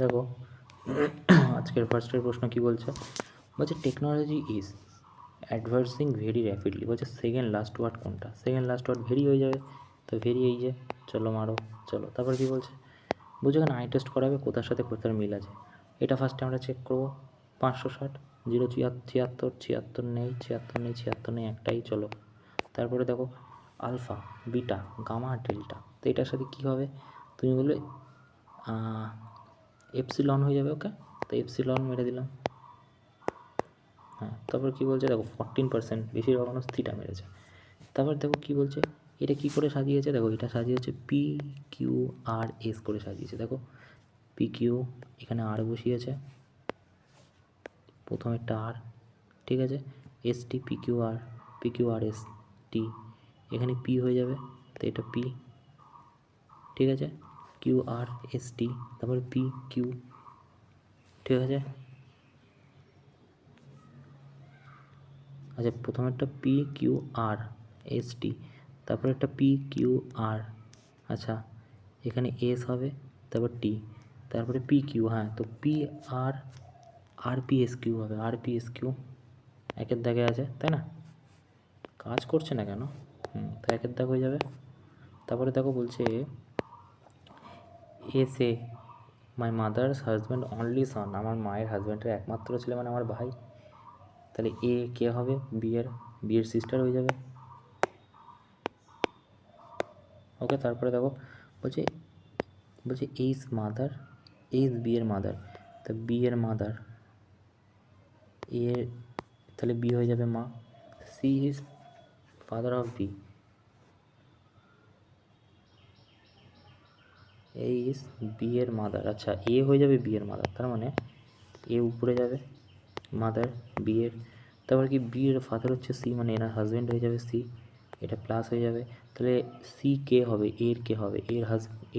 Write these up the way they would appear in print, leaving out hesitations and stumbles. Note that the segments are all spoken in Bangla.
দেখো আজকের ফার্স্টের প্রশ্ন কি বলছে, technology is advancing very rapidly. Second last word কোনটা? সেকেন্ড লাস্ট ওয়ার্ড ভেরি হয়ে যাবে, তো ভেরি এই যে, চলো মারো। চলো তারপর কি বলছে, এখানে আই টেস্ট করাবে, কোথার সাথে কোথার মিল আছে। এটা ফার্স্টে আমরা চেক করবো। 560, 0, 76 নেই, 76 নেই, একটাই। চলো তারপরে দেখো আলফা, বিটা, গামা, ডেল্টা। তো এটার সাথে কী হবে, তুমি বলবে এপসিলন হয়ে যাবে। ওকে, তো এপসিলন মেরে দিলাম। হ্যাঁ, তারপর কী বলছে দেখো 14%, বেশিরভাগ মানুষ থিটা মেরেছে। তারপর দেখো কী বলছে, এটা কী করে সাজিয়েছে, দেখো এটা সাজিয়েছে পি কিউ আর এস করে সাজিয়েছে। দেখো পি কিউ, এখানে আর বসিয়েছে, প্রথম একটা আর, ঠিক আছে, S T, P Q R S T, এখানে পি হয়ে যাবে, তো এটা পি, ঠিক আছে, কিউ আর এস টি, তারপরে পি কিউ, ঠিক আছে। আচ্ছা, প্রথম একটা পি কিউ আর এস টি, তারপর একটা পি কিউ আর, আচ্ছা এখানে এস হবে, তারপর টি, তারপরে পি কিউ। হ্যাঁ, তো পি আর আর পি এস কিউ হবে, আর পি এস কিউ, একের দাগে আছে, তাই না? কাজ করছে না কেন? তো একের দাগ হয়ে যাবে। তারপরে দেখো বলছে as a my mother's husband only son, আমার মায়ের হাজব্যান্ডের একমাত্র ছেলে মানে আমার ভাই। তাহলে এ কে হবে, বিয়ের সিস্টার হয়ে যাবে। ওকে, তারপরে দেখো বলছে বলছে এইস মাদার, এইস বিয়ের মাদার, তা বিয়ের মাদার এ, তাহলে বি হয়ে যাবে মা। C is father of B, A is বিয়ের মাদার। আচ্ছা, এ হয়ে যাবে বিয়ের মাদার, তার মানে এ উপরে যাবে, মাদার বিয়ের, তারপর কি বিয়ের ফাদার হচ্ছে সি, মানে এনার হাজব্যান্ড হয়ে যাবে সি, এটা প্লাস হয়ে যাবে। তাহলে সি কে হবে, এর কে হবে,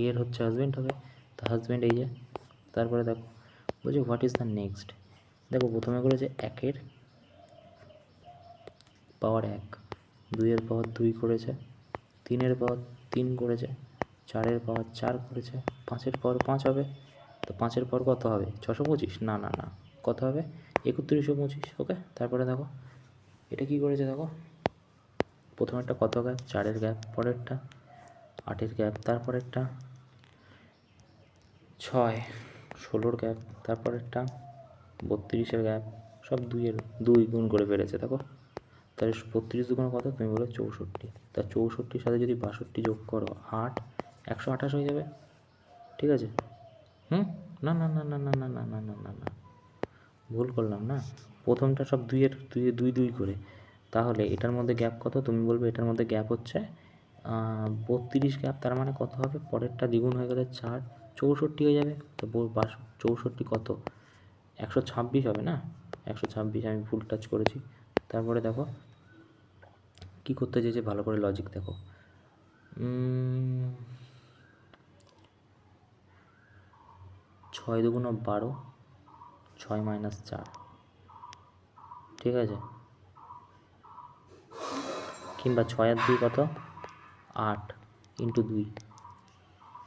এর হচ্ছে হাজব্যান্ড হবে, তো হাজব্যান্ড এই যে। তারপরে দেখো বলছে হোয়াট ইজ দ্য নেক্সট। দেখো প্রথমে করেছে একের পাওয়ার 1, 2-এর পাওয়ার 2 করেছে, 3-এর পাওয়ার 3 করেছে, 4-এর পাওয়ার 4 করেছে, 5-এর পাওয়ার 5 হবে। তো 5-এর পাওয়ার কত হবে, 625? না না না, কত হবে, 3125। ওকে, তারপরে দেখো এটা কি করেছে, দেখো প্রথমেরটা কত গ্যাপ, 4-এর গ্যাপ, পরেরটা 8-এর গ্যাপ, তারপরেরটা 6, 16-র গ্যাপ, তারপরেরটা 32-এর গ্যাপ, সব 2 গুণ করে বেড়েছে। দেখো তাহলে 32 দুগুণ কত, তুমি বলো 64, তা 64-র সাথে যদি 62 যোগ করো 8, 128 হয়ে যাবে, ঠিক আছে। না না না না না না না না না না না, ভুল করলাম না, প্রথমটা সব দুই দুই করে, তাহলে এটার মধ্যে গ্যাপ কত, তুমি বলবে এটার মধ্যে গ্যাপ হচ্ছে 32 গ্যাপ, তার মানে কত হবে, পরেরটা দ্বিগুণ হয়ে গেলে 4, 64 হয়ে যাবে। তো 64 কত, 126 হবে না, 126, আমি ভুল টাচ করেছি। তারপরে দেখো কি করতে চেয়েছে, ভালো করে লজিক দেখো, 6 দুগুণ 12, 6 - 4, ঠিক আছে, কিংবা 6 আর 2 কত, 8 × 2,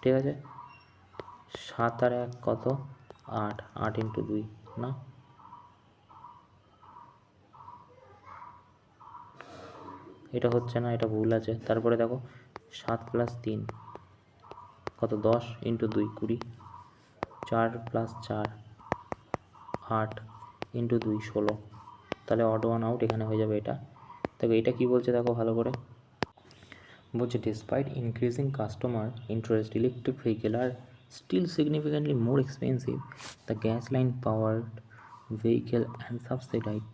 ঠিক আছে, 7 আর 1 কত, 8, 8 × 2, না এটা হচ্ছে না, এটা ভুল আছে। তারপরে দেখো 7 + 3 কত, 10 × 2 20, 4 + 4 8 × 2 16, তাহলে অড ওয়ান আউট এখানে হয়ে যাবে এটা। দেখো এটা কি বলছে, দেখো ভালো করে বলছে despite increasing customer interest electric vehicle are still significantly more expensive, the gas line powered vehicle and subsidised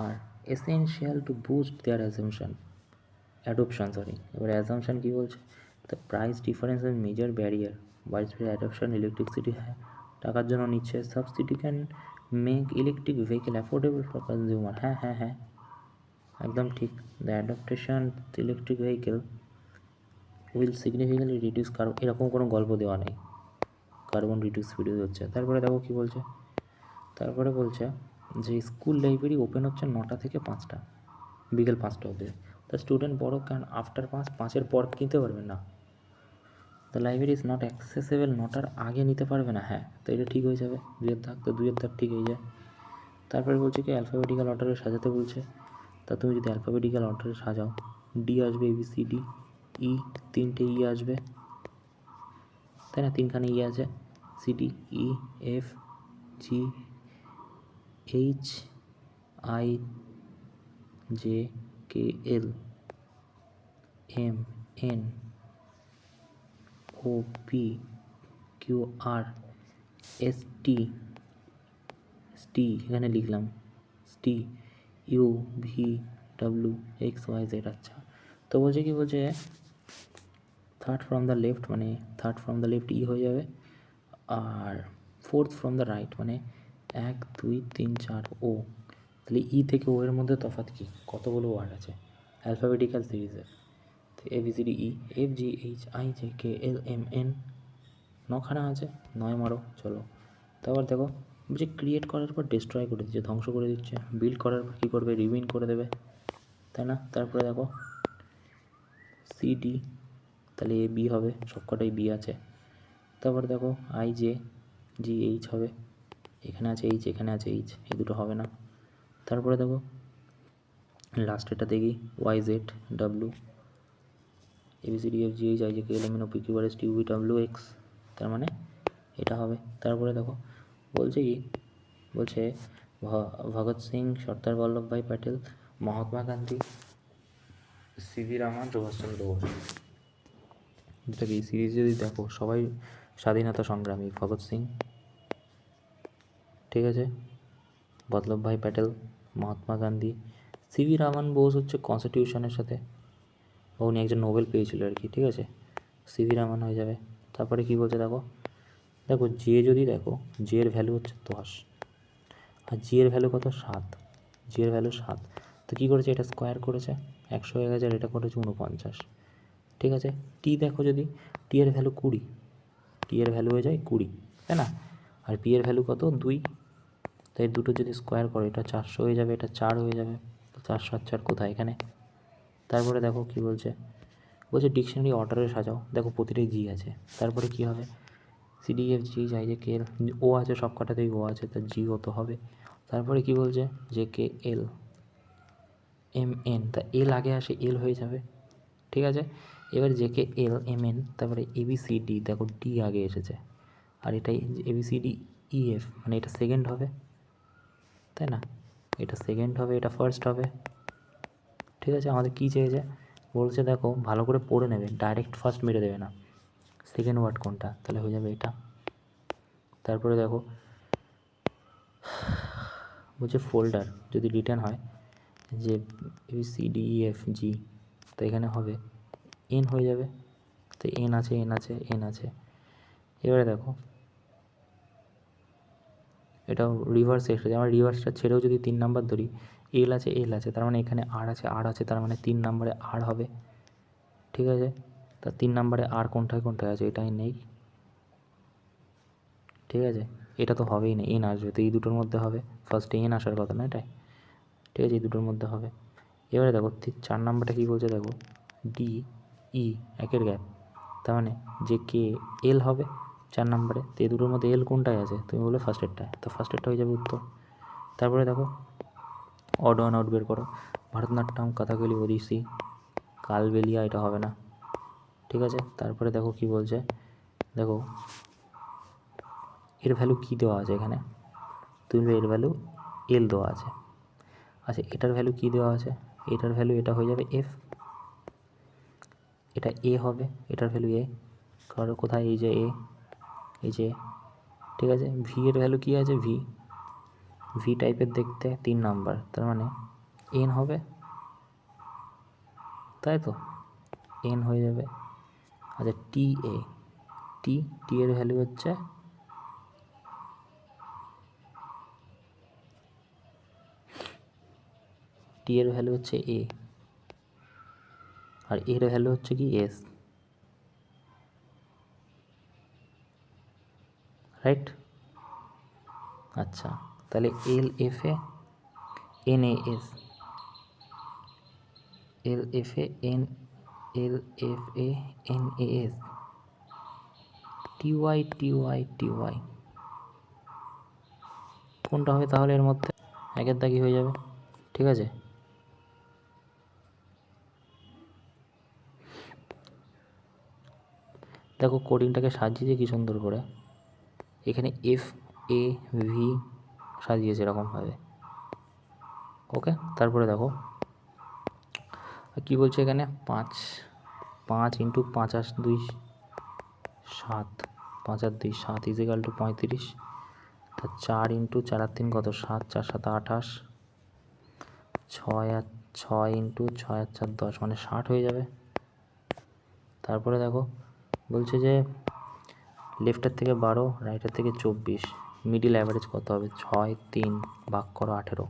are essential to boost their adoption. এবার অ্যাজামশন কী বলছে, the price difference is major barrier widespread adoption electricity. হ্যাঁ, টাকার জন্য নিচ্ছে, subsidy can make electric vehicle affordable for consumer. হ্যাঁ হ্যাঁ হ্যাঁ, একদম ঠিক। The adaptation electric vehicle will significantly reduce carbon, এরকম কোনো গল্প দেওয়া নেই, কার্বন রিডিউস হচ্ছে। তারপরে দেখো কী বলছে, তারপরে বলছে যে স্কুল লাইব্রেরি ওপেন হচ্ছে 9টা থেকে 5টা, বিকেল 5টা অবধি। তা স্টুডেন্ট বড়, কারণ আফটার 5, 5-এর পর কিনতে পারবে না, the library is not accessible নটার আগে নিতে পারবে না, হ্যাঁ তো এটা ঠিক হয়ে যাবে, 2-এর দাগ, তো 2-এর দাগ ঠিক হয়ে যায়। তারপরে বলছে কি অ্যালফাবেটিক্যাল অর্ডারে সাজাতে বলছে, তা তুমি যদি অ্যালফাবেটিক্যাল অর্ডারে সাজাও, ডি আসবে ABCD, ই 3টে ই আসবে, তাই না, 3খানে ই আছে, C D E F G H I J K L M N O P Q R S T, এখানে লিখলাম T U V W X Y Z. আচ্ছা, তো বলছে কি, বলছে থার্ড ফ্রম দ্য লেফট, মানে third from the left E হয়ে যাবে, আর ফোর্থ ফ্রম দ্য রাইট মানে 1 2 3 4 ও। তাহলে ই থেকে ও এর মধ্যে তফাৎ কী, কতগুলো ওয়ার্ড আছে অ্যালফাবেটিক্যাল সিরিজে, তো ABCD E F G H I J K L M N, 9খানা আছে, 9 মারো চলো। তারপর দেখো বলছে ক্রিয়েট করার পর ডিস্ট্রয় করে দিচ্ছে, ধ্বংস করে দিচ্ছে, বিল্ড করার পর কী করবে, রিউইন করে দেবে, তাই না। তারপরে দেখো সিডি, তাহলে এ বি হবে, সবকটাই বি আছে। তারপর দেখো আই জে জি এইচ হবে, এখানে আছে এইচ, এখানে আছে এইচ, এই দুটো হবে না। তারপরে দেখো লাস্টেরটা দেখি Y Z W ABCD F G H I J K L M N O P Q R S T U V W X, তার মানে এটা হবে। তারপরে দেখো বলছে কি, বলছে ভগৎ সিং, সর্দার বল্লভভাই প্যাটেল, মহাত্মা গান্ধী, CV রামান, সুভাষচন্দ্র বোস। এটাকে এই সিরিজ যদি দেখো সবাই স্বাধীনতা সংগ্রামী, ভগৎ সিং, ঠিক আছে, বল্লভভাই প্যাটেল, মহাত্মা গান্ধী, CV রামান বোস হচ্ছে কনস্টিটিউশনের সাথে, উনি একজন নোবেল পেয়েছিল আর কি, ঠিক আছে, CV রামান হয়ে যাবে। তারপরে কি বলছে দেখো, দেখো জে যদি দেখো, জে এর ভ্যালু হচ্ছে 10 আর জি এর ভ্যালু কত, 7, জি এর ভ্যালু 7, তো কী করেছে, এটা স্কোয়ার করেছে 100 হয়ে গেছে, আর এটা করেছে 49, ঠিক আছে। টি দেখো যদি, টি এর ভ্যালু 20, টি এর ভ্যালু হয়ে যায় 20, তাই না, আর পি এর ভ্যালু কত 2, তাই দুটো যদি স্কোয়ার করো এটা 400 হয়ে যাবে, এটা 4 হয়ে যাবে, তো 400 আর 4 কোথায়, এখানে। তারপরে দেখো কি বলছে, বলছে ডিকশনারি অর্ডারে সাজাও, দেখো প্রতিটাই জি আছে, তারপরে কি হবে, সিডি এফ জি যাই যে কে এল, ও আছে সব কটাতেই ও আছে, তার জি ও তো হবে। তারপরে কি বলছে, যে কে এল এম এন, তা এল আগে আসে, এল হয়ে যাবে, ঠিক আছে। এবার যে কে এল এম এন, তারপরে ABCD, দেখো ডি আগে এসেছে, আর এটাই ABCD EF, মানে এটা সেকেন্ড হবে, তাই না, এটা সেকেন্ড হবে, এটা ফার্স্ট হবে, ঠিক আছে। আমাদের কী চেয়েছে, বলছে দেখো ভালো করে পড়ে নেবে, ডাইরেক্ট ফার্স্ট মেরে দেবে না, সেকেন্ড ওয়ার্ড কোনটা, তাহলে হয়ে যাবে এটা। তারপরে দেখো বলছে ফোল্ডার যদি রিটার্ন হয়, যে ABCDEFG, তো এখানে হবে এন হয়ে যাবে, তো এন আছে, এন আছে, এন আছে। এবারে দেখো এটাও রিভার্স এসেছে, আমার রিভার্সটা ছেড়েও যদি 3 নাম্বার ধরি, এল আছে, এল আছে, তার মানে এখানে আর আছে, আর আছে, তার মানে 3 নাম্বারে আর হবে, ঠিক আছে। তা 3 নাম্বারে আর কোনটায় কোনটায় আছে, এটাই নেই, ঠিক আছে, এটা তো হবেই না, এন আসবে, তো এই দুটোর মধ্যে হবে, ফার্স্টে এন আসার কথা না এটাই, ঠিক আছে, এই দুটোর মধ্যে হবে। এবারে দেখো 4 নাম্বারটা কী বলছে দেখো, ডি ই একের গ্যাপ, তার মানে যে কে এল হবে 4 নাম্বারে, তো এই দুটোর মধ্যে এল কোনটায় আছে, তুমি বলে ফার্স্টেরটায়, তো ফার্স্টেরটা হয়ে যাবে উত্তর। তারপরে দেখো অড ওয়ান আউট বের করো, ভারতনাট্যম, কথাকলি, ওড়িশি, কালবেলিয়া, এটা হবে না, ঠিক আছে। তারপরে দেখো কি বলছে, দেখো এর ভ্যালু কী দেওয়া আছে এখানে, তুমি এর ভ্যালু এল দেওয়া আছে, আচ্ছা এটার ভ্যালু কী দেওয়া আছে, এটার ভ্যালু এটা হয়ে যাবে এফ, এটা এ হবে, এটার ভ্যালু এ, কারণ কোথায়, এই যে এ, এই যে, ঠিক আছে। ভি এর ভ্যালু কী আছে, ভি, ভি টাইপের দেখতে 3 নাম্বার, তার মানে এন হবে, তাই তো, এন হয়ে যাবে। আচ্ছা টি এ, টি, টি এর ভ্যালু হচ্ছে টি এর ভ্যালু হচ্ছে এ, আর এর ভ্যালু হচ্ছে কি এস, রাইট। আচ্ছা তাহলে L F A N A S, L F A N, L F A N A S, T Y কোনটা হবে তাহলে এর মধ্যে? একের দাগই হয়ে যাবে, ঠিক আছে। দেখো কোডিংটাকে সাজিয়েছে কি সুন্দর করে, এখানে FAV সাজিয়েছে এরকমভাবে, ওকে। তারপরে দেখো কি বলছে এখানে, 5 ইন্টু 5 আর 2 7, 5 আর 2 7 ইজিক্যাল টু 35। তা 4 ইন্টু 4 আর 3 কত, 7, 4 7 28, 6 ইন্টু 6 আর 4 10, মানে 60 হয়ে যাবে। তারপরে দেখো বলছে যে লেফটের থেকে 12, রাইটের থেকে 24, মিডিল অ্যাভারেজ কত হবে, 6 3 ভাগ করো 18।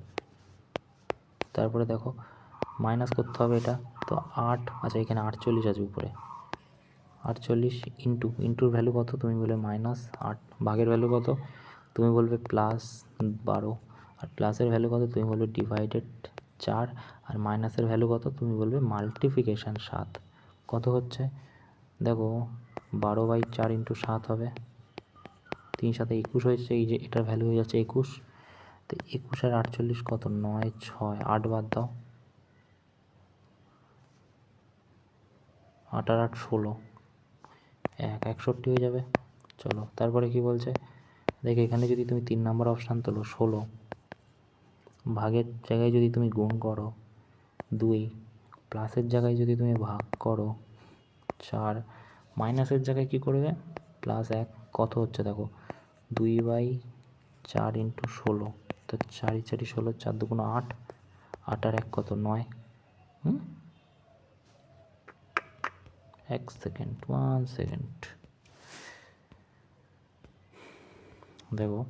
তারপরে দেখো মাইনাস করতে হবে এটা, তো 8, আচ্ছা এখানে 48 আছে উপরে, 48 ইন্টুর ভ্যালু কত, তুমি বলবে -8, ভাগের ভ্যালু কত, তুমি বলবে +12, আর প্লাসের ভ্যালু কত, তুমি বলবে ডিভাইডেড 4, আর মাইনাসের ভ্যালু কত, তুমি বলবে মাল্টিপ্লিকেশান 7। কত হচ্ছে দেখো, 12/4 ইন্টু 7 হবে, 3 7 21 হয়েছে, এই যে এটার ভ্যালু হয়ে যাচ্ছে 21। তো 21 আর 48 কত, 9 6 8 বাদ দাও, 8 আর 8 16, 61 হয়ে যাবে। চলো তারপরে কি বলছে দেখো, এখানে যদি তুমি 3 নম্বর অপশান তোলো 16, ভাগের জায়গায় যদি তুমি গুণ করো 2, প্লাসের জায়গায় যদি তুমি ভাগ করো 4, মাইনাসের জায়গায় কি করবে +1, কত হচ্ছে দেখো 2/4 ইন্টু 16, তো 4 4 16, 4 2 8, 8 আর 1 কত 9। 1 সেকেন্ড দেখো,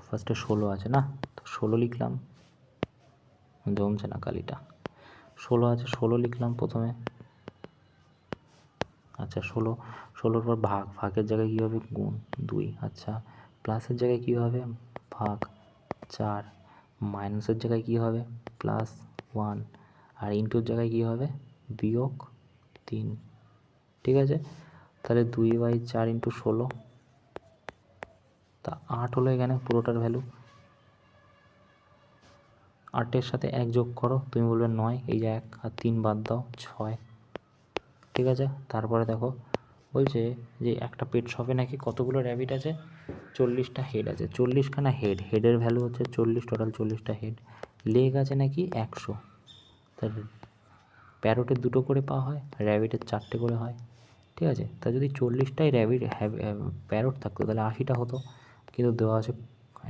ফার্স্টে 16 আছে না, তো 16 লিখলাম, জমছে না কালিটা, 16 আছে, 16 লিখলাম প্রথমে। আচ্ছা 16 পর ভাগের জায়গায় কী হবে, গুণ 2, আচ্ছা প্লাসের জায়গায় কী হবে, ভাগ 4, মাইনাসের জায়গায় কী হবে +1, আর ইন্টুর জায়গায় কী হবে -3, ঠিক আছে। তাহলে 2/4 ইন্টু 16, তা 8 হলো এখানে পুরোটার ভ্যালু। 8-এর সাথে 1 যোগ করো, তুমি বলবে 9, এই যে 1 আর 3 বাদ দাও 6, ঠিক আছে। তারপরে দেখো বলছে যে একটা পেট শপে নাকি কতগুলো র্যাবিট আছে, 40টা হেড আছে, 40খানা হেডের ভ্যালু হচ্ছে 40, টোটাল 40টা হেড। লেগ আছে নাকি 100, তার প্যারোটের 2টো করে পা হয়, র্যাবিটের 4টে করে হয়, ঠিক আছে। তা যদি 40টাই প্যারোট থাকতো তাহলে 80টা হতো, কিন্তু দেওয়া আছে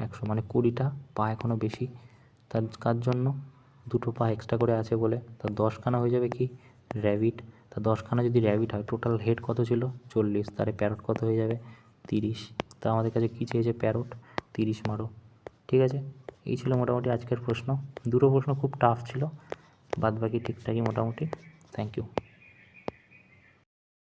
100, মানে 20টা পা এখনও বেশি। তার কার জন্য, 2টো পা এক্সট্রা করে আছে বলে, তার 10খানা হয়ে যাবে কি র্যাবিট। তা 10খানা যদি র্যাবিট হয়, টোটাল হেড কত ছিল 40, তাহলে প্যারোট কত হয়ে যাবে 30। তা আমাদের কাছে কী চেয়েছে, প্যারোট, 30 মারো, ঠিক আছে। এই ছিল মোটামুটি আজকের প্রশ্ন, দুটো প্রশ্ন খুব টাফ ছিল, বাদ বাকি ঠিকঠাকই মোটামুটি। Thank you.